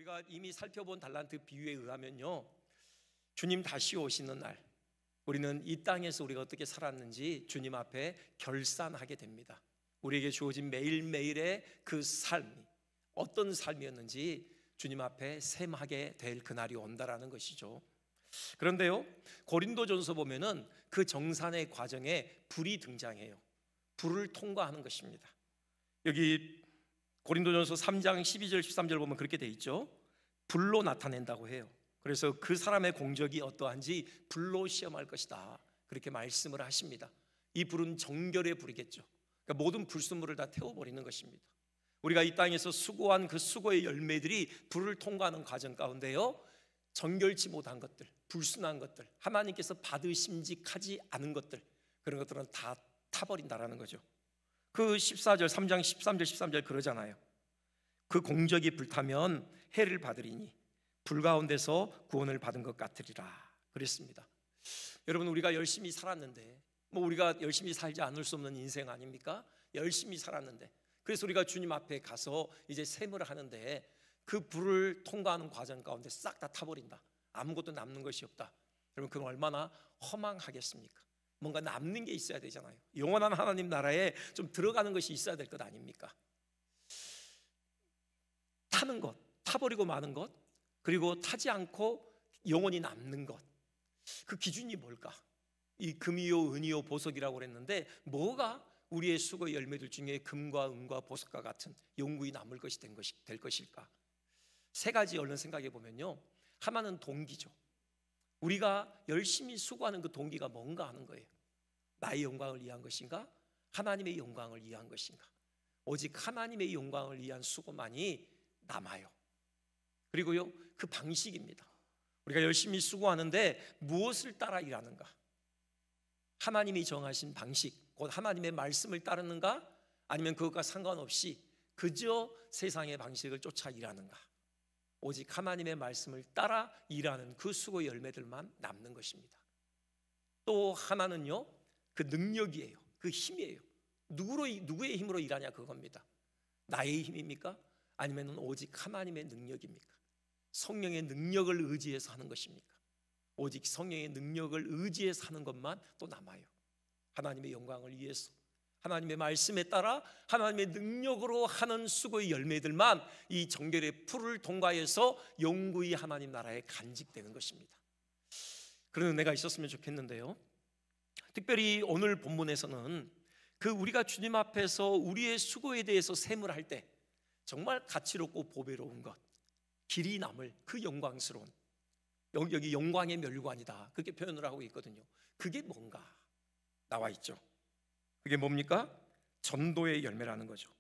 우리가 이미 살펴본 달란트 비유에 의하면요, 주님 다시 오시는 날 우리는 이 땅에서 우리가 어떻게 살았는지 주님 앞에 결산하게 됩니다. 우리에게 주어진 매일매일의 그 삶이 어떤 삶이었는지 주님 앞에 셈하게 될 그날이 온다라는 것이죠. 그런데요, 고린도전서 보면은 그 정산의 과정에 불이 등장해요. 불을 통과하는 것입니다. 여기 고린도전서 3장 12절 13절 보면 그렇게 돼 있죠. 불로 나타낸다고 해요. 그래서 그 사람의 공적이 어떠한지 불로 시험할 것이다, 그렇게 말씀을 하십니다. 이 불은 정결의 불이겠죠. 그러니까 모든 불순물을 다 태워버리는 것입니다. 우리가 이 땅에서 수고한 그 수고의 열매들이 불을 통과하는 과정 가운데요, 정결치 못한 것들, 불순한 것들, 하나님께서 받으심직하지 않은 것들, 그런 것들은 다 타버린다라는 거죠. 그 14절 3장 13절 13절 그러잖아요. 그 공적이 불타면 해를 받으리니 불 가운데서 구원을 받은 것 같으리라 그랬습니다. 여러분, 우리가 열심히 살았는데, 우리가 열심히 살지 않을 수 없는 인생 아닙니까? 열심히 살았는데, 그래서 우리가 주님 앞에 가서 이제 셈을 하는데 그 불을 통과하는 과정 가운데 싹 다 타버린다, 아무것도 남는 것이 없다. 여러분, 그건 얼마나 허망하겠습니까? 뭔가 남는 게 있어야 되잖아요. 영원한 하나님 나라에 좀 들어가는 것이 있어야 될 것 아닙니까? 타는 것, 타버리고 마는 것, 그리고 타지 않고 영원히 남는 것, 그 기준이 뭘까? 이 금이요 은이요 보석이라고 그랬는데, 뭐가 우리의 수고의 열매들 중에 금과 은과 보석과 같은 영구히 남을 것이 될 것일까? 세 가지 얼른 생각해 보면요, 하나는 동기죠. 우리가 열심히 수고하는 그 동기가 뭔가 하는 거예요. 나의 영광을 위한 것인가? 하나님의 영광을 위한 것인가? 오직 하나님의 영광을 위한 수고만이 남아요. 그리고요, 그 방식입니다. 우리가 열심히 수고하는데 무엇을 따라 일하는가? 하나님이 정하신 방식, 곧 하나님의 말씀을 따르는가? 아니면 그것과 상관없이 그저 세상의 방식을 쫓아 일하는가? 오직 하나님의 말씀을 따라 일하는 그 수고의 열매들만 남는 것입니다. 또 하나는요, 그 능력이에요. 그 힘이에요. 누구의 힘으로 일하냐, 그겁니다. 나의 힘입니까? 아니면 오직 하나님의 능력입니까? 성령의 능력을 의지해서 하는 것입니까? 오직 성령의 능력을 의지해서 하는 것만 또 남아요. 하나님의 영광을 위해서, 하나님의 말씀에 따라 하나님의 능력으로 하는 수고의 열매들만 이 정결의 풀을 통과해서 영구히 하나님 나라에 간직되는 것입니다. 그런 은혜가 있었으면 좋겠는데요, 특별히 오늘 본문에서는 그 우리가 주님 앞에서 우리의 수고에 대해서 셈을 할 때 정말 가치롭고 보배로운 것, 길이 남을 그 영광스러운, 여기 영광의 멸관이다, 그렇게 표현을 하고 있거든요. 그게 뭔가 나와 있죠. 그게 뭡니까? 전도의 열매라는 거죠.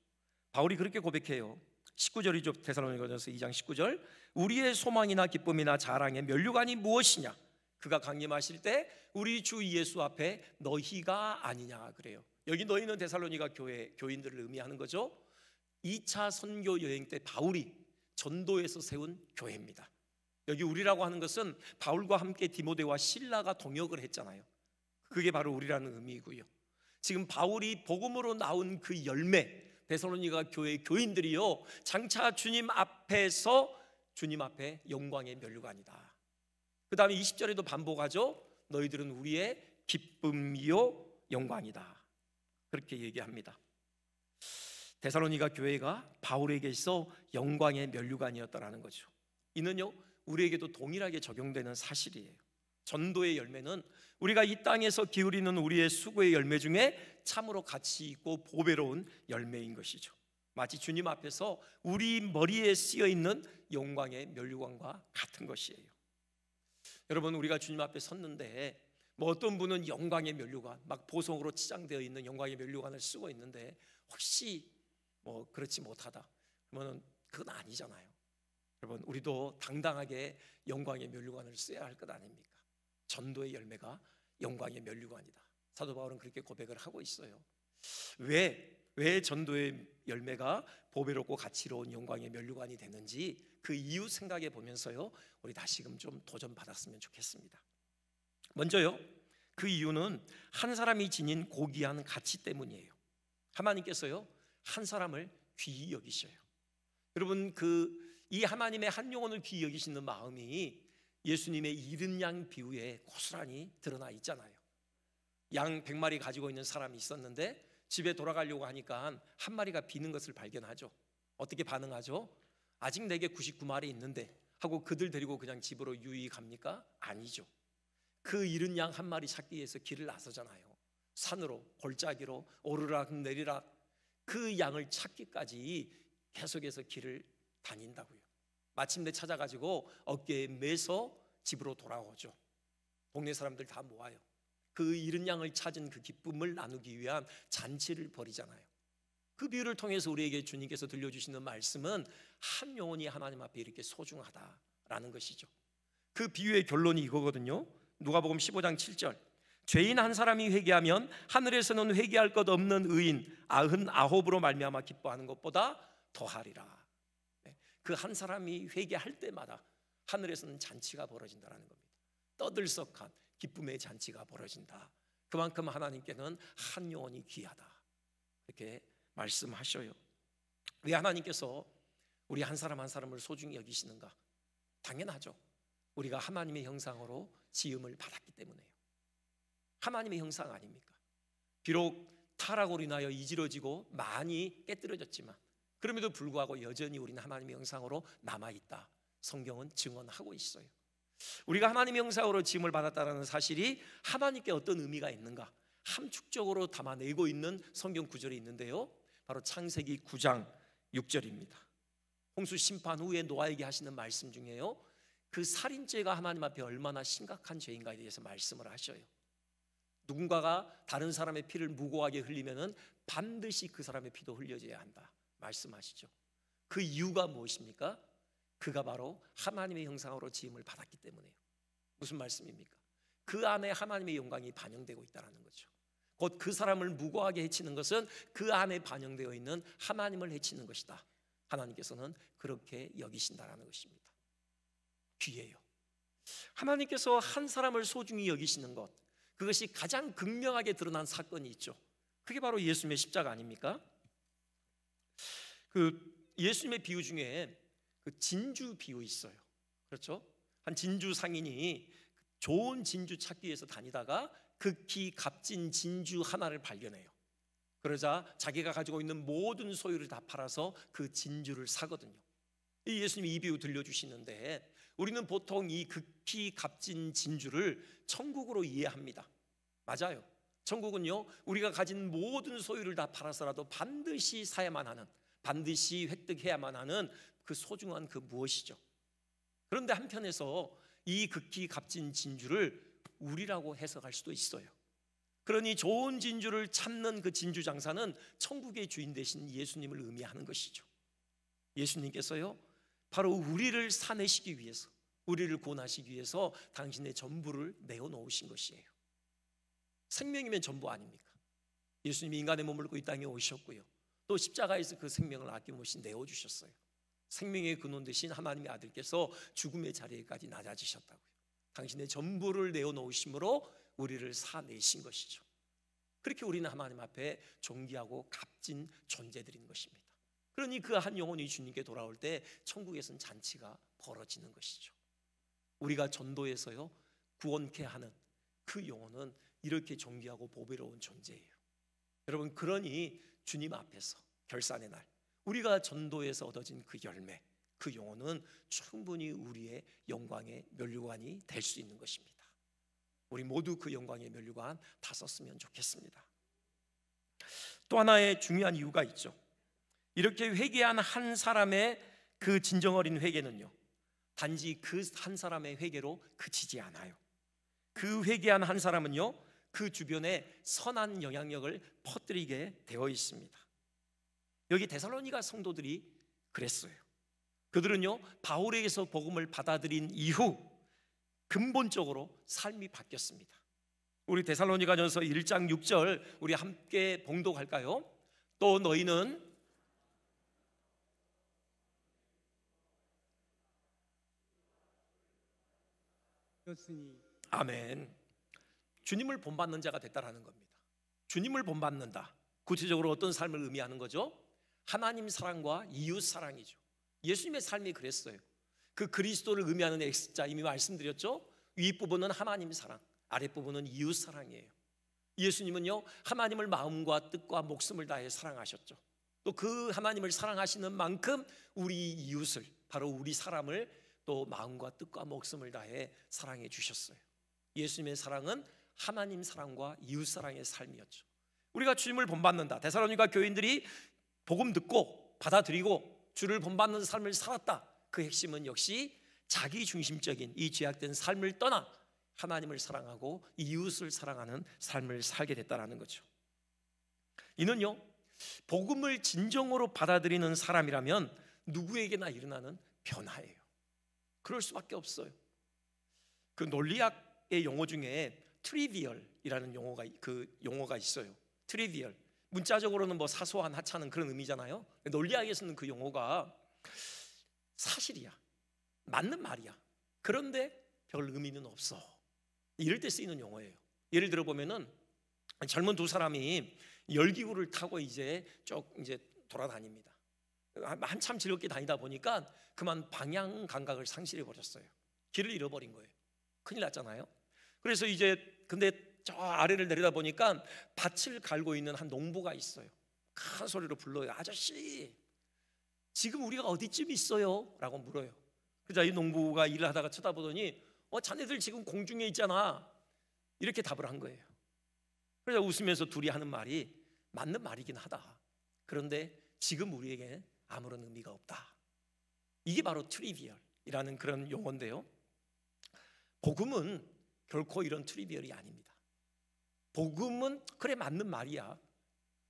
바울이 그렇게 고백해요. 19절이죠. 데살로니가전서 2장 19절. 우리의 소망이나 기쁨이나 자랑의 면류관이 무엇이냐? 그가 강림하실 때 우리 주 예수 앞에 너희가 아니냐 그래요. 여기 너희는 데살로니가 교회 교인들을 의미하는 거죠. 2차 선교 여행 때 바울이 전도에서 세운 교회입니다. 여기 우리라고 하는 것은 바울과 함께 디모데와 실라가 동역을 했잖아요. 그게 바로 우리라는 의미이고요. 지금 바울이 복음으로 나온 그 열매, 데살로니가 교회 교인들이요, 장차 주님 앞에서 주님 앞에 영광의 면류관이다. 그 다음에 20절에도 반복하죠. 너희들은 우리의 기쁨이요 영광이다, 그렇게 얘기합니다. 데살로니가 교회가 바울에게 있어 영광의 면류관이었다라는 거죠. 이는요, 우리에게도 동일하게 적용되는 사실이에요. 전도의 열매는 우리가 이 땅에서 기울이는 우리의 수고의 열매 중에 참으로 가치 있고 보배로운 열매인 것이죠. 마치 주님 앞에서 우리 머리에 쓰여 있는 영광의 면류관과 같은 것이에요. 여러분, 우리가 주님 앞에 섰는데 어떤 분은 영광의 면류관, 막 보석으로 치장되어 있는 영광의 면류관을 쓰고 있는데 혹시 그렇지 못하다 그러면 그건 아니잖아요. 여러분, 우리도 당당하게 영광의 면류관을 써야 할 것 아닙니까? 전도의 열매가 영광의 면류관이다. 사도 바울은 그렇게 고백을 하고 있어요. 왜 전도의 열매가 보배롭고 가치로운 영광의 면류관이 되는지 그 이유 생각해 보면서요, 우리 다시금 좀 도전받았으면 좋겠습니다. 먼저요, 그 이유는 한 사람이 지닌 고귀한 가치 때문이에요. 하나님께서요, 한 사람을 귀히 여기셔요. 여러분, 그 이 하나님의 한 영혼을 귀히 여기시는 마음이 예수님의 잃은 양 비유에 고스란히 드러나 있잖아요. 양 100마리 가지고 있는 사람이 있었는데 집에 돌아가려고 하니까 한 마리가 비는 것을 발견하죠. 어떻게 반응하죠? 아직 내게 99마리 있는데 하고 그들 데리고 그냥 집으로 유유히 갑니까? 아니죠. 그 잃은 양 한 마리 찾기 위해서 길을 나서잖아요. 산으로 골짜기로 오르락 내리락 그 양을 찾기까지 계속해서 길을 다닌다고요. 마침내 찾아가지고 어깨에 매서 집으로 돌아오죠. 동네 사람들 다 모아요. 그 잃은 양을 찾은 그 기쁨을 나누기 위한 잔치를 벌이잖아요. 그 비유를 통해서 우리에게 주님께서 들려주시는 말씀은 한 영혼이 하나님 앞에 이렇게 소중하다라는 것이죠. 그 비유의 결론이 이거거든요. 누가복음 15장 7절, 죄인 한 사람이 회개하면 하늘에서는 회개할 것 없는 의인 99으로 말미암아 기뻐하는 것보다 더하리라. 그 한 사람이 회개할 때마다 하늘에서는 잔치가 벌어진다는 겁니다. 떠들썩한 기쁨의 잔치가 벌어진다. 그만큼 하나님께는 한 영혼이 귀하다, 이렇게 말씀하셔요. 왜 하나님께서 우리 한 사람 한 사람을 소중히 여기시는가? 당연하죠. 우리가 하나님의 형상으로 지음을 받았기 때문에요. 하나님의 형상 아닙니까? 비록 타락으로 인하여 이지러지고 많이 깨뜨려졌지만 그럼에도 불구하고 여전히 우리는 하나님의 형상으로 남아있다, 성경은 증언하고 있어요. 우리가 하나님의 형상으로 지음을 받았다는 사실이 하나님께 어떤 의미가 있는가 함축적으로 담아내고 있는 성경 구절이 있는데요, 바로 창세기 9장 6절입니다. 홍수 심판 후에 노아에게 하시는 말씀 중에요, 그 살인죄가 하나님 앞에 얼마나 심각한 죄인가에 대해서 말씀을 하셔요. 누군가가 다른 사람의 피를 무고하게 흘리면은 반드시 그 사람의 피도 흘려져야 한다 말씀하시죠. 그 이유가 무엇입니까? 그가 바로 하나님의 형상으로 지음을 받았기 때문에요. 무슨 말씀입니까? 그 안에 하나님의 영광이 반영되고 있다는 거죠. 곧 그 사람을 무고하게 해치는 것은 그 안에 반영되어 있는 하나님을 해치는 것이다. 하나님께서는 그렇게 여기신다라는 것입니다. 귀해요. 하나님께서 한 사람을 소중히 여기시는 것, 그것이 가장 극명하게 드러난 사건이 있죠. 그게 바로 예수님의 십자가 아닙니까? 그 예수님의 비유 중에 그 진주 비유 있어요. 그렇죠? 한 진주 상인이 좋은 진주 찾기 위해서 다니다가 극히 값진 진주 하나를 발견해요. 그러자 자기가 가지고 있는 모든 소유를 다 팔아서 그 진주를 사거든요. 예수님이 이 비유 들려주시는데 우리는 보통 이 극히 값진 진주를 천국으로 이해합니다. 맞아요. 천국은요, 우리가 가진 모든 소유를 다 팔아서라도 반드시 사야만 하는, 반드시 획득해야만 하는 그 소중한 그 무엇이죠. 그런데 한편에서 이 극히 값진 진주를 우리라고 해석할 수도 있어요. 그러니 좋은 진주를 찾는 그 진주 장사는 천국의 주인 되신 예수님을 의미하는 것이죠. 예수님께서요, 바로 우리를 사내시기 위해서, 우리를 구원하시기 위해서 당신의 전부를 내어놓으신 것이에요. 생명이면 전부 아닙니까? 예수님이 인간의 몸을 입고 이 땅에 오셨고요, 또 십자가에서 그 생명을 아낌없이 내어주셨어요. 생명의 근원 되신 하나님의 아들께서 죽음의 자리에까지 낮아지셨다고요. 당신의 전부를 내어놓으심으로 우리를 사내신 것이죠. 그렇게 우리는 하나님 앞에 존귀하고 값진 존재들인 것입니다. 그러니 그 한 영혼이 주님께 돌아올 때 천국에서는 잔치가 벌어지는 것이죠. 우리가 전도해서요 구원케 하는 그 영혼은 이렇게 존귀하고 보배로운 존재예요. 여러분, 그러니 주님 앞에서 결산의 날 우리가 전도해서 얻어진 그 열매, 그 영혼은 충분히 우리의 영광의 면류관이 될 수 있는 것입니다. 우리 모두 그 영광의 면류관 다 썼으면 좋겠습니다. 또 하나의 중요한 이유가 있죠. 이렇게 회개한 한 사람의 그 진정 어린 회개는요, 단지 그 한 사람의 회개로 그치지 않아요. 그 회개한 한 사람은요, 그 주변에 선한 영향력을 퍼뜨리게 되어 있습니다. 여기 데살로니가 성도들이 그랬어요. 그들은요, 바울에게서 복음을 받아들인 이후 근본적으로 삶이 바뀌었습니다. 우리 데살로니가전서 1장 6절 우리 함께 봉독할까요? 또 너희는 아멘. 주님을 본받는 자가 됐다라는 겁니다. 주님을 본받는다. 구체적으로 어떤 삶을 의미하는 거죠? 하나님 사랑과 이웃 사랑이죠. 예수님의 삶이 그랬어요. 그 그리스도를 의미하는 X자 이미 말씀드렸죠. 윗부분은 하나님 사랑, 아랫부분은 이웃 사랑이에요. 예수님은요, 하나님을 마음과 뜻과 목숨을 다해 사랑하셨죠. 또 그 하나님을 사랑하시는 만큼 우리 이웃을, 바로 우리 사람을 또 마음과 뜻과 목숨을 다해 사랑해 주셨어요. 예수님의 사랑은 하나님 사랑과 이웃 사랑의 삶이었죠. 우리가 주님을 본받는다, 데살로니가 교인들이 복음 듣고 받아들이고 주를 본받는 삶을 살았다. 그 핵심은 역시 자기 중심적인 이 죄악된 삶을 떠나 하나님을 사랑하고 이웃을 사랑하는 삶을 살게 됐다는 거죠. 이는요, 복음을 진정으로 받아들이는 사람이라면 누구에게나 일어나는 변화예요. 그럴 수밖에 없어요. 그 논리학의 용어 중에 트리비얼이라는 용어가 있어요. 트리비얼, 문자적으로는 뭐 사소한 하찮은 그런 의미잖아요. 논리학에서는 그 용어가 사실이야, 맞는 말이야, 그런데 별 의미는 없어, 이럴 때 쓰이는 용어예요. 예를 들어 보면은 젊은 두 사람이 열기구를 타고 이제 돌아다닙니다. 한참 즐겁게 다니다 보니까 그만 방향 감각을 상실해 버렸어요. 길을 잃어버린 거예요. 큰일 났잖아요. 그래서 근데 저 아래를 내려다 보니까 밭을 갈고 있는 한 농부가 있어요. 큰 소리로 불러요. 아저씨, 지금 우리가 어디쯤 있어요? 라고 물어요. 그래서 이 농부가 일을 하다가 쳐다보더니 자네들 지금 공중에 있잖아, 이렇게 답을 한 거예요. 그래서 웃으면서 둘이 하는 말이 맞는 말이긴 하다, 그런데 지금 우리에게 아무런 의미가 없다. 이게 바로 트리비얼이라는 그런 용어인데요, 복음은 결코 이런 트리비얼이 아닙니다. 복음은 그래 맞는 말이야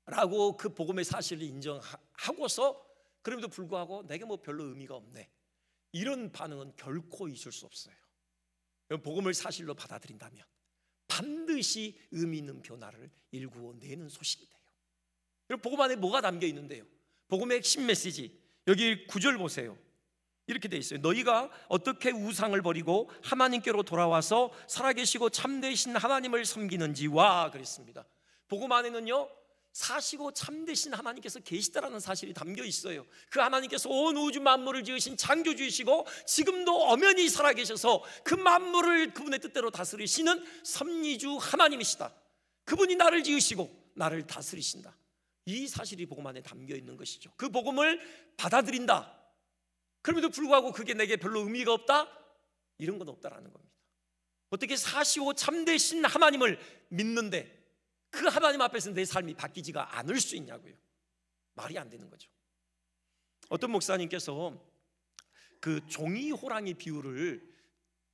라고 그 복음의 사실을 인정하고서 그럼에도 불구하고 내게 뭐 별로 의미가 없네, 이런 반응은 결코 있을 수 없어요. 복음을 사실로 받아들인다면 반드시 의미 있는 변화를 일구어내는 소식이 돼요. 그리고 복음 안에 뭐가 담겨 있는데요? 복음의 핵심 메시지, 여기 9절 보세요. 이렇게 돼 있어요. 너희가 어떻게 우상을 버리고 하나님께로 돌아와서 살아계시고 참되신 하나님을 섬기는지와 그랬습니다. 복음 안에는요, 사시고 참되신 하나님께서 계시다라는 사실이 담겨 있어요. 그 하나님께서 온 우주 만물을 지으신 창조주이시고 지금도 엄연히 살아계셔서 그 만물을 그분의 뜻대로 다스리시는 섭리주 하나님이시다. 그분이 나를 지으시고 나를 다스리신다. 이 사실이 복음 안에 담겨 있는 것이죠. 그 복음을 받아들인다, 그럼에도 불구하고 그게 내게 별로 의미가 없다, 이런 건 없다라는 겁니다. 어떻게 사시고 참되신 하나님을 믿는데 그 하나님 앞에서 내 삶이 바뀌지가 않을 수 있냐고요. 말이 안 되는 거죠. 어떤 목사님께서 그 종이 호랑이 비유를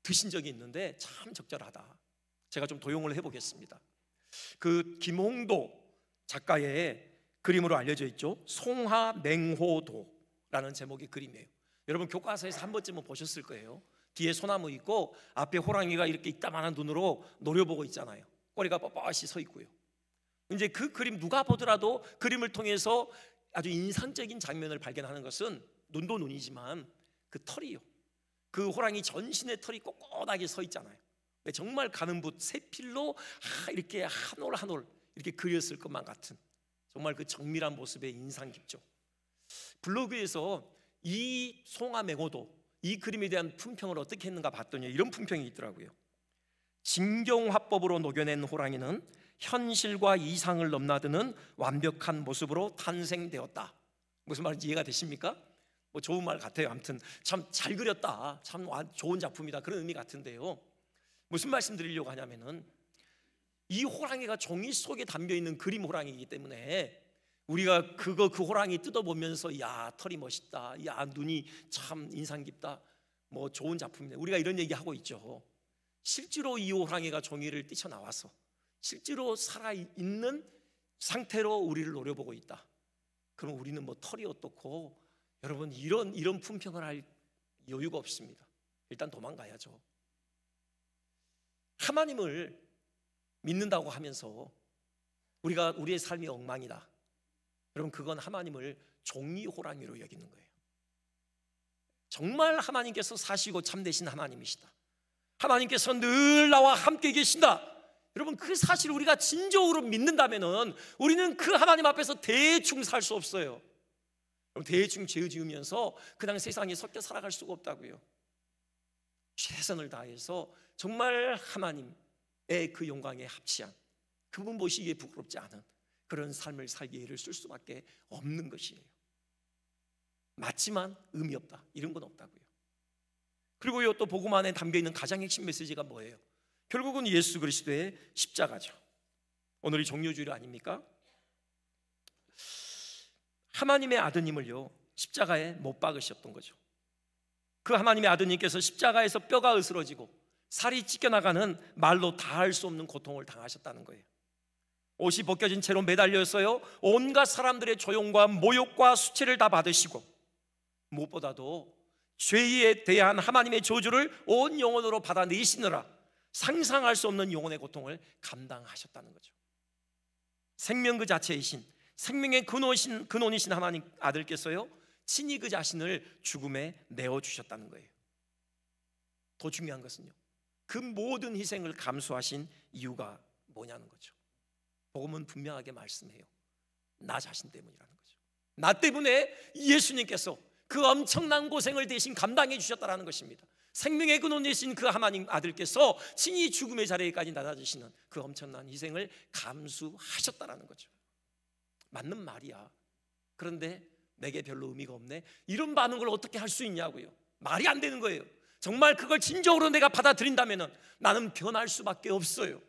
드신 적이 있는데 참 적절하다. 제가 좀 도용을 해보겠습니다. 그 김홍도 작가의 그림으로 알려져 있죠. 송하맹호도라는 제목의 그림이에요. 여러분 교과서에서 한 번쯤은 보셨을 거예요. 뒤에 소나무 있고 앞에 호랑이가 이렇게 이따만한 눈으로 노려보고 있잖아요. 꼬리가 뻣뻣이 서 있고요. 이제 그 그림 누가 보더라도 그림을 통해서 아주 인상적인 장면을 발견하는 것은 눈도 눈이지만 그 털이요, 그 호랑이 전신의 털이 꼿꼿하게 서 있잖아요. 정말 가는 붓 세필로 이렇게 한 올 한 올 이렇게 그렸을 것만 같은 정말 그 정밀한 모습에 인상 깊죠. 블로그에서 이 송하맹호도 이 그림에 대한 품평을 어떻게 했는가 봤더니 이런 품평이 있더라고요. 진경화법으로 녹여낸 호랑이는 현실과 이상을 넘나드는 완벽한 모습으로 탄생되었다. 무슨 말인지 이해가 되십니까? 뭐 좋은 말 같아요. 아무튼 참 잘 그렸다, 참 좋은 작품이다, 그런 의미 같은데요, 무슨 말씀 드리려고 하냐면은 이 호랑이가 종이 속에 담겨있는 그림 호랑이이기 때문에 우리가 그 호랑이 뜯어보면서 야 털이 멋있다, 야 눈이 참 인상 깊다, 뭐 좋은 작품이네, 우리가 이런 얘기하고 있죠. 실제로 이 호랑이가 종이를 뛰쳐나와서 실제로 살아있는 상태로 우리를 노려보고 있다. 그럼 우리는 뭐 털이 어떻고, 여러분 이런 품평을 할 여유가 없습니다. 일단 도망가야죠. 하나님을 믿는다고 하면서 우리의 삶이 엉망이다, 여러분 그건 하나님을 종이 호랑이로 여기는 거예요. 정말 하나님께서 사시고 참되신 하나님이시다, 하나님께서 늘 나와 함께 계신다, 여러분 그 사실을 우리가 진정으로 믿는다면은 우리는 그 하나님 앞에서 대충 살 수 없어요. 대충 죄 지으면서 그냥 세상에 섞여 살아갈 수가 없다고요. 최선을 다해서 정말 하나님의 그 영광에 합치한, 그분 보시기에 부끄럽지 않은 그런 삶을 살기에 애를 쓸 수밖에 없는 것이에요. 맞지만 의미 없다, 이런 건 없다고요. 그리고요, 또 복음 안에 담겨있는 가장 핵심 메시지가 뭐예요? 결국은 예수 그리스도의 십자가죠. 오늘이 종료주일 아닙니까? 하나님의 아드님을요, 십자가에 못 박으셨던 거죠. 그 하나님의 아드님께서 십자가에서 뼈가 으스러지고 살이 찢겨나가는 말로 다할 수 없는 고통을 당하셨다는 거예요. 옷이 벗겨진 채로 매달려서요, 온갖 사람들의 조용과 모욕과 수치를 다 받으시고, 무엇보다도 죄에 대한 하나님의 저주를 온 영혼으로 받아내시느라 상상할 수 없는 영혼의 고통을 감당하셨다는 거죠. 생명 그 자체이신, 생명의 근원이신 하나님 아들께서요, 친히 그 자신을 죽음에 내어주셨다는 거예요. 더 중요한 것은요, 그 모든 희생을 감수하신 이유가 뭐냐는 거죠. 복음은 분명하게 말씀해요. 나 자신 때문이라는 거죠. 나 때문에 예수님께서 그 엄청난 고생을 대신 감당해 주셨다는 것입니다. 생명의 근원이신 그 하나님 아들께서 친히 죽음의 자리에까지 낮아지시는 그 엄청난 희생을 감수하셨다는 거죠. 맞는 말이야. 그런데 내게 별로 의미가 없네, 이런 반응을 어떻게 할 수 있냐고요. 말이 안 되는 거예요. 정말 그걸 진정으로 내가 받아들인다면 나는 변할 수밖에 없어요.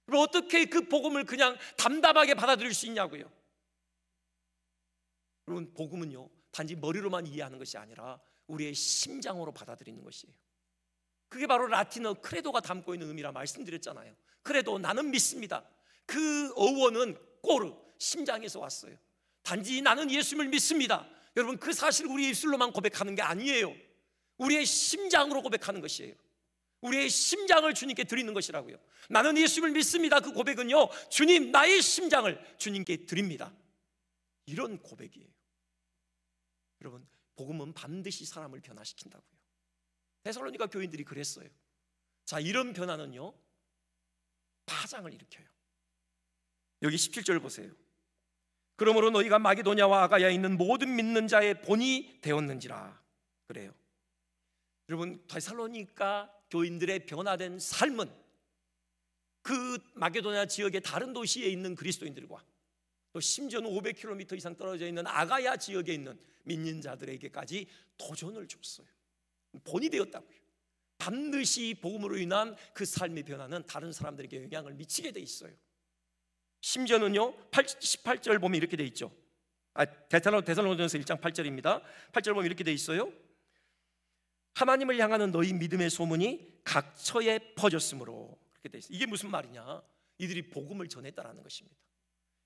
그럼 어떻게 그 복음을 그냥 담담하게 받아들일 수 있냐고요. 여러분, 복음은요, 단지 머리로만 이해하는 것이 아니라 우리의 심장으로 받아들이는 것이에요. 그게 바로 라틴어 크레도가 담고 있는 의미라 말씀드렸잖아요. 크레도, 나는 믿습니다. 그 어원은 꼬르, 심장에서 왔어요. 단지 나는 예수님을 믿습니다, 여러분, 그 사실을 우리 입술로만 고백하는 게 아니에요. 우리의 심장으로 고백하는 것이에요. 우리의 심장을 주님께 드리는 것이라고요. 나는 예수님을 믿습니다, 그 고백은요, 주님, 나의 심장을 주님께 드립니다, 이런 고백이에요. 여러분, 복음은 반드시 사람을 변화시킨다고요. 데살로니가 교인들이 그랬어요. 자, 이런 변화는요, 파장을 일으켜요. 여기 17절 보세요. 그러므로 너희가 마게도냐와 아가야에 있는 모든 믿는 자의 본이 되었는지라. 그래요. 여러분, 데살로니가 교인들의 변화된 삶은 그 마게도냐 지역의 다른 도시에 있는 그리스도인들과 또 심지어는 500km 이상 떨어져 있는 아가야 지역에 있는 믿는 자들에게까지 도전을 줬어요. 본이 되었다고요. 반드시 복음으로 인한 그 삶의 변화는 다른 사람들에게 영향을 미치게 돼 있어요. 심지어는요, 18절 보면 이렇게 돼 있죠. 데살로니가전서 1장 8절입니다. 8절 보면 이렇게 돼 있어요. 하나님을 향하는 너희 믿음의 소문이 각처에 퍼졌으므로, 그렇게 돼 있어요. 이게 무슨 말이냐? 이들이 복음을 전했다라는 것입니다.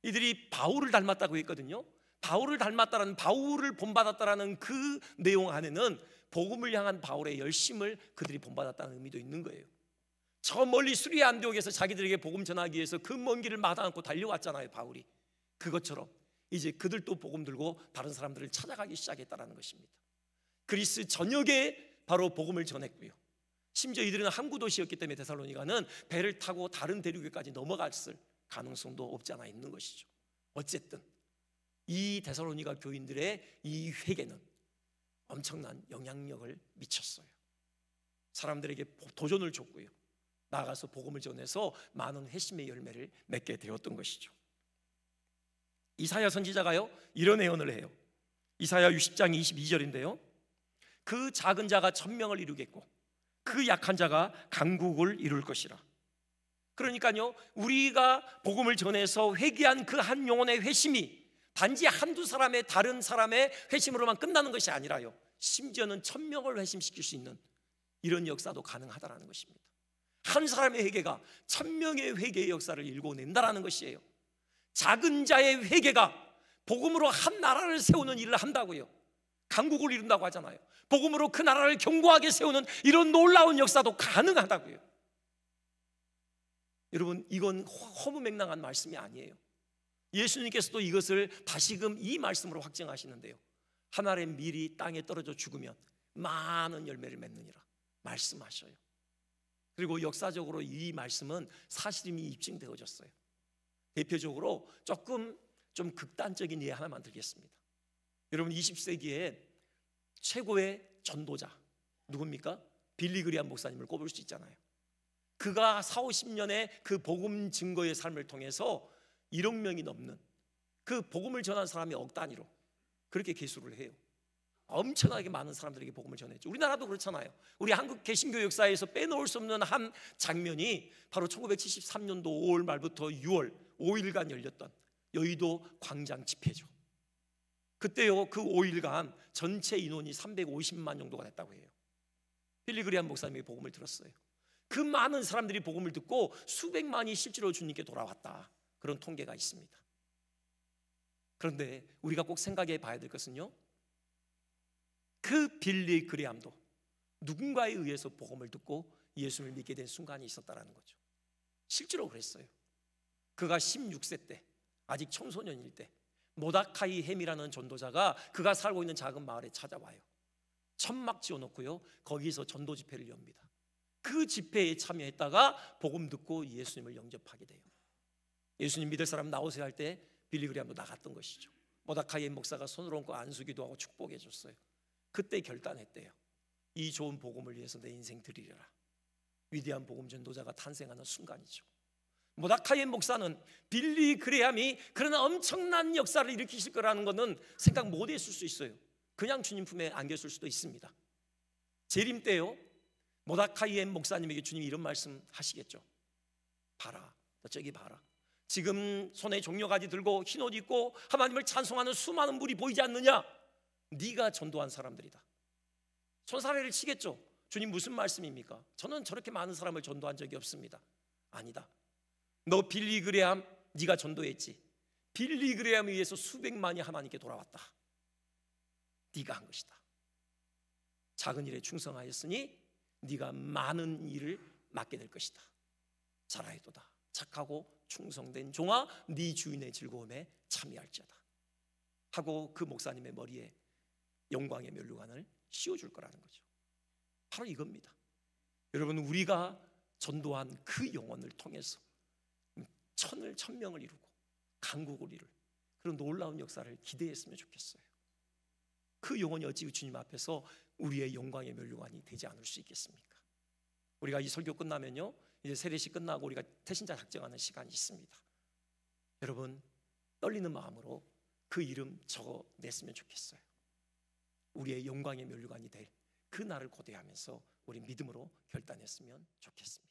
이들이 바울을 닮았다고 했거든요. 바울을 닮았다라는, 바울을 본받았다라는 그 내용 안에는 복음을 향한 바울의 열심을 그들이 본받았다는 의미도 있는 거예요. 저 멀리 수리아 안디옥에서 자기들에게 복음 전하기 위해서 그 먼 길을 마다 않고 달려왔잖아요, 바울이. 그것처럼 이제 그들도 복음 들고 다른 사람들을 찾아가기 시작했다는 것입니다. 그리스 전역에 바로 복음을 전했고요. 심지어 이들은 항구 도시였기 때문에 데살로니가는 배를 타고 다른 대륙에까지 넘어갔을 가능성도 없지 않아 있는 것이죠. 어쨌든 이 데살로니가 교인들의 이 회개는 엄청난 영향력을 미쳤어요. 사람들에게 도전을 줬고요, 나아가서 복음을 전해서 많은 회심의 열매를 맺게 되었던 것이죠. 이사야 선지자가요, 이런 예언을 해요. 이사야 60장 22절인데요 그 작은 자가 천명을 이루겠고 그 약한 자가 강국을 이룰 것이라. 그러니까요, 우리가 복음을 전해서 회개한 그 한 영혼의 회심이 단지 한두 사람의, 다른 사람의 회심으로만 끝나는 것이 아니라요, 심지어는 천명을 회심시킬 수 있는 이런 역사도 가능하다는 것입니다. 한 사람의 회개가 천명의 회개의 역사를 일궈낸다라는 것이에요. 작은 자의 회개가 복음으로 한 나라를 세우는 일을 한다고요. 강국을 이룬다고 하잖아요. 복음으로 그 나라를 견고하게 세우는 이런 놀라운 역사도 가능하다고요. 여러분, 이건 허무맹랑한 말씀이 아니에요. 예수님께서도 이것을 다시금 이 말씀으로 확증하시는데요, 하늘의 밀이 땅에 떨어져 죽으면 많은 열매를 맺느니라 말씀하셔요. 그리고 역사적으로 이 말씀은 사실임이 입증되어졌어요. 대표적으로 조금 좀 극단적인 예 하나만 드리겠습니다. 여러분 20세기에 최고의 전도자 누굽니까? 빌리 그리함 목사님을 꼽을 수 있잖아요. 그가 4, 50년의 그 복음 증거의 삶을 통해서 1억 명이 넘는 그 복음을 전한 사람이 억 단위로 그렇게 계수를 해요. 엄청나게 많은 사람들에게 복음을 전했죠. 우리나라도 그렇잖아요. 우리 한국 개신교 역사에서 빼놓을 수 없는 한 장면이 바로 1973년도 5월 말부터 6월 5일간 열렸던 여의도 광장 집회죠. 그때요, 그 5일간 전체 인원이 350만 정도가 됐다고 해요. 빌리 그리함 목사님이 복음을 들었어요. 그 많은 사람들이 복음을 듣고 수백만이 실제로 주님께 돌아왔다, 그런 통계가 있습니다. 그런데 우리가 꼭 생각해 봐야 될 것은요, 그 빌리 그레함도 누군가에 의해서 복음을 듣고 예수를 믿게 된 순간이 있었다라는 거죠. 실제로 그랬어요. 그가 16세 때, 아직 청소년일 때, 모다카이 햄이라는 전도자가 그가 살고 있는 작은 마을에 찾아와요. 천막 지어놓고요, 거기서 전도 집회를 엽니다. 그 집회에 참여했다가 복음 듣고 예수님을 영접하게 돼요. 예수님 믿을 사람 나오세요 할 때 빌리 그레함도 나갔던 것이죠. 모다카이 햄 목사가 손을 얹고 안수기도 하고 축복해 줬어요. 그때 결단했대요. 이 좋은 복음을 위해서 내 인생 드리려라. 위대한 복음 전도자가 탄생하는 순간이죠. 모다카이 햄 목사는 빌리 그레함이 그런 엄청난 역사를 일으키실 거라는 것은 생각 못 했을 수 있어요. 그냥 주님 품에 안겼을 수도 있습니다. 재림 때요, 모다카이 햄 목사님에게 주님이 이런 말씀 하시겠죠. 봐라, 저기 봐라. 지금 손에 종려가지 들고 흰옷 입고 하나님을 찬송하는 수많은 무리 보이지 않느냐? 네가 전도한 사람들이다. 손사래를 치겠죠. 주님 무슨 말씀입니까? 저는 저렇게 많은 사람을 전도한 적이 없습니다. 아니다. 너 빌리 그레함 네가 전도했지. 빌리 그레함에 의해서 수백만이 하나님께 돌아왔다. 네가 한 것이다. 작은 일에 충성하였으니 네가 많은 일을 맡게 될 것이다. 잘하였도다. 착하고 충성된 종아, 네 주인의 즐거움에 참여할지어다 하고 그 목사님의 머리에 영광의 면류관을 씌워줄 거라는 거죠. 바로 이겁니다. 여러분, 우리가 전도한 그 영혼을 통해서 천을 천명을 이루고 강국을 이룰 그런 놀라운 역사를 기대했으면 좋겠어요. 그 영혼이 어찌 주님 앞에서 우리의 영광의 면류관이 되지 않을 수 있겠습니까? 우리가 이 설교 끝나면요, 이제 세례식 끝나고 우리가 태신자 작정하는 시간이 있습니다. 여러분, 떨리는 마음으로 그 이름 적어냈으면 좋겠어요. 우리의 영광의 면류관이 될 그 날을 고대하면서 우리 믿음으로 결단했으면 좋겠습니다.